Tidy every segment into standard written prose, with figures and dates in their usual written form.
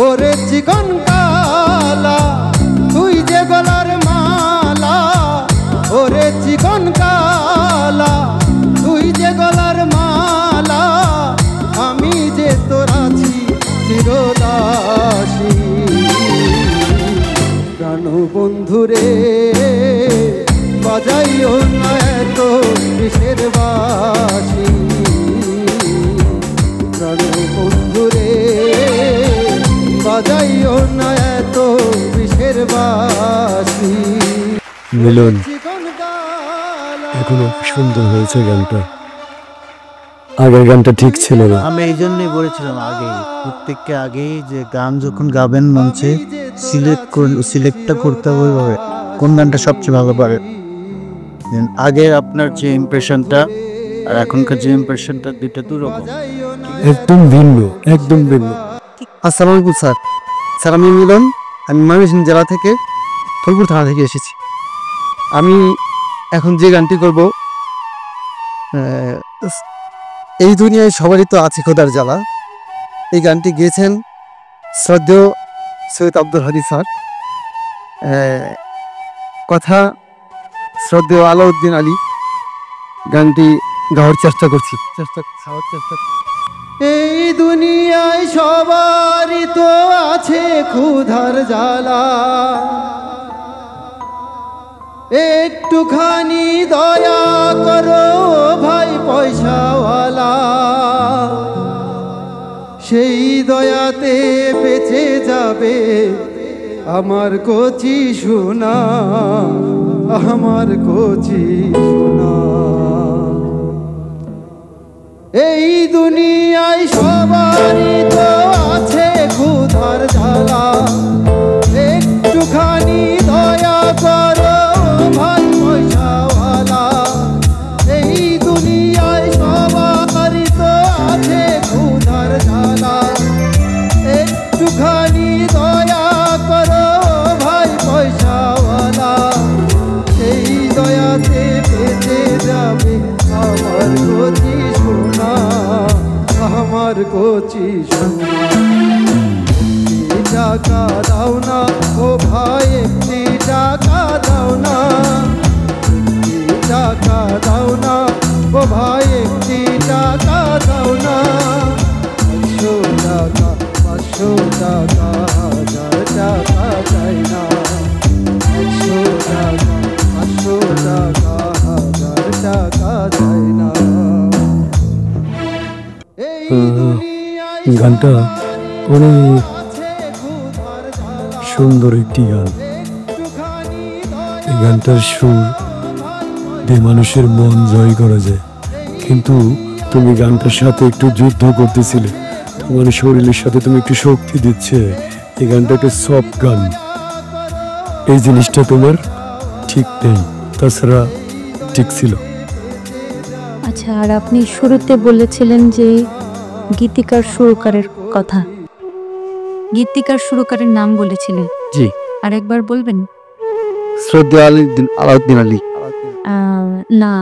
ওরে চিকন কালা তুই যে গলার মালা, ওরে চিকন কালা তুই যে গলার মালা, আমি যে তোর আছি চিরদাসী। প্রাণ বন্ধুরে বাজাইও না এত বিষের বাঁশি, প্রাণ বন্ধুরে বাজাইও না এত বিষের বাঁশি। মিলন, এখনো সুন্দর হয়েছে গানটা, আগের গানটা ঠিক ছিল না। আমি এই জন্যই বলেছিলাম আগে, প্রত্যেককে আগেই যে গান যখন গাবেন মঞ্চে সিলেক্টটা করতে হবে ওইভাবে, কোন গানটা সবচেয়ে ভালো পারে। আগে আপনার যে ইমপ্রেশনটা আর এখনকার যে ইমপ্রেশনটা দুইটা দুরকম, একদম ভিন্ন, একদম ভিন্ন। আসসালামু আলাইকুম স্যার। স্যার আমি মিলন, আমি ময়মনসিংহ জেলা থেকে ফলপুর থানা থেকে এসেছি। আমি এখন যে গানটি করব, এই দুনিয়ায় সবারই তো আছে খোদার জ্বালা, এই গানটি গেয়েছেন শ্রদ্ধেয় সৈয়দ আব্দুল হাদী স্যার, কথা শ্রদ্ধেয় আলাউদ্দিন আলী। গানটি গাওয়ার চেষ্টা করছি। এই দুনিয়ায় সবারই তো আছে ক্ষুধার জ্বালা, একটুখানি দয়া করো ভাই পয়সাওয়ালা, সেই দয়াতে বেঁচে যাবে আমার কচি সোনা, আমার কচি সোনা। এই দুনিয়ায় সবারই তো আছে ক্ষুধার জ্বালা, একটুখানি দয়া করো ভাই পয়সাওয়ালা, এই দুনিয়ায় সবারই তো আছে ক্ষুধার জ্বালা, একটুখানি দয়া করো ভাই পয়সাওয়ালা, এই দয়াতে বেঁচে যাবে আমার কচি সোনা, আমার কচি সোনা। একটি টাকা দাও না ও ভাই, একটি টাকা দাও না, একটি টাকা দাও না ও ভাই, একটি টাকা দাও না। 100 টাকা 500 টাকা 1000 টাকা চাই না, 100 টাকা 500 টাকা 1000 টাকা চাই না। গানটা অনেক সুন্দর একটি গান। এই গানটার সুর দিয়ে মানুষের মন জয় করা যায়, কিন্তু তুমি গানটার সাথে একটু যুদ্ধ করতেছিলে, তোমার শরীরের সাথে তুমি একটু শক্তি দিচ্ছে। এই গানটা একটা সফট গান, এই জিনিসটা তোমার ঠিক নেই, তাছাড়া ঠিক ছিল। আচ্ছা, আর আপনি শুরুতে বলেছিলেন যে গীতিকার সুরকারের কথা, গীতিকার সুরকারের নাম বলেছিলেন, জি আর একবার বলবেন? শ্রদ্ধেয় আলাউদ্দিন আলী। না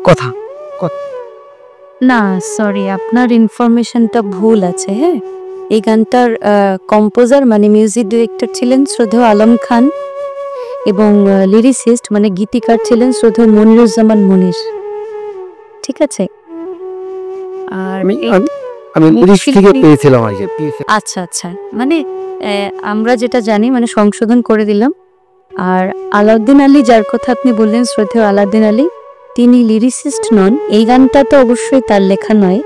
কথা না, সরি, আপনার ইনফরমেশনটা ভুল আছে। হ্যাঁ, এই গানটার কম্পোজার মানে মিউজিক ডিরেক্টর ছিলেন শ্রদ্ধেয় আলম খান, এবং লিরিসিস্ট মানে গীতিকার ছিলেন শ্রদ্ধেয় মনিরুজ্জামান মনির। ঠিক আছে। আর আমি লিরিক্স থেকে পেয়েছিলাম আগে। আচ্ছা আচ্ছা, মানে আমরা যেটা জানি মানে সংশোধন করে দিলাম। আর আলাউদ্দিন আলী, যার কথা আপনি বললেন শ্রদ্ধেয় আলাউদ্দিন আলী, তিনি লিরিসিস্ট নন। এই গানটা তো অবশ্যই তার লেখা নয়,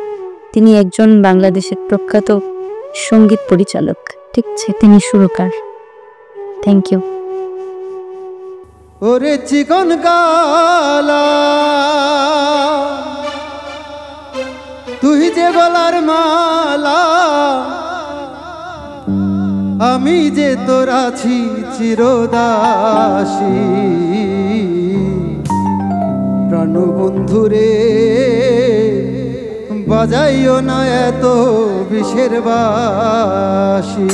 তিনি একজন বাংলাদেশের প্রখ্যাত সঙ্গীত পরিচালক। ঠিক আছে, তিনি সুরকার। Thank you. ওরে চিকন কালা তুই যে গলার মালা, আমি যে তোর আছি চিরদাসী। প্রাণ বন্ধুরে বাজাইও না এত বিষের বাঁশি।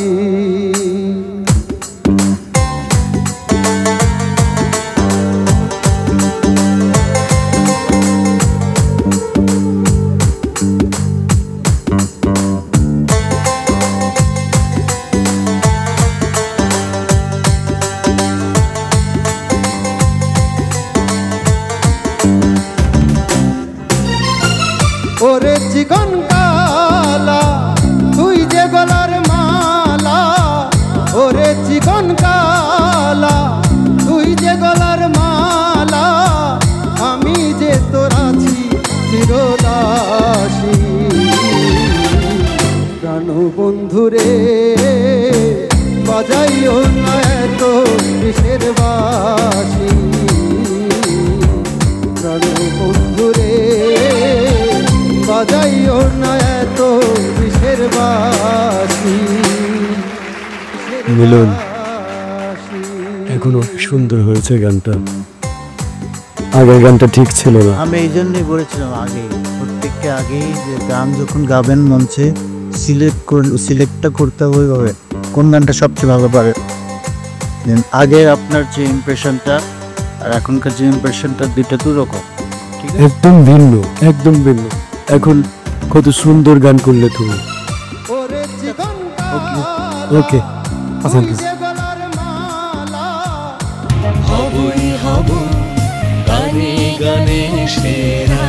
বন্ধুরে বাজাইও না এত কিসের বাঁশি প্রাণ বন্ধুরে বাজাইও না এত কিসের বাঁশি মিলন এখনো সুন্দর হয়েছে গানটা, আগের গানটা ঠিক ছিল না। আমি এই জন্যই বলেছিলাম আগে, প্রত্যেককে আগেই যে গান যখন গাবেন মঞ্চে সিলেক্টটা করতে হবে ওইভাবে কোন গানটা সবচেয়ে ভালো পারে। আগের আপনার যে ইমপ্রেশনটা আর এখনকার যে ইমপ্রেশনটা দুইটা দু রকম, ঠিক আছে? একদম ভিন্ন, একদম ভিন্ন। এখন কত সুন্দর গান করলে তুমি। ওকে আচ্ছা, হবই হব গানে গানে সেরা।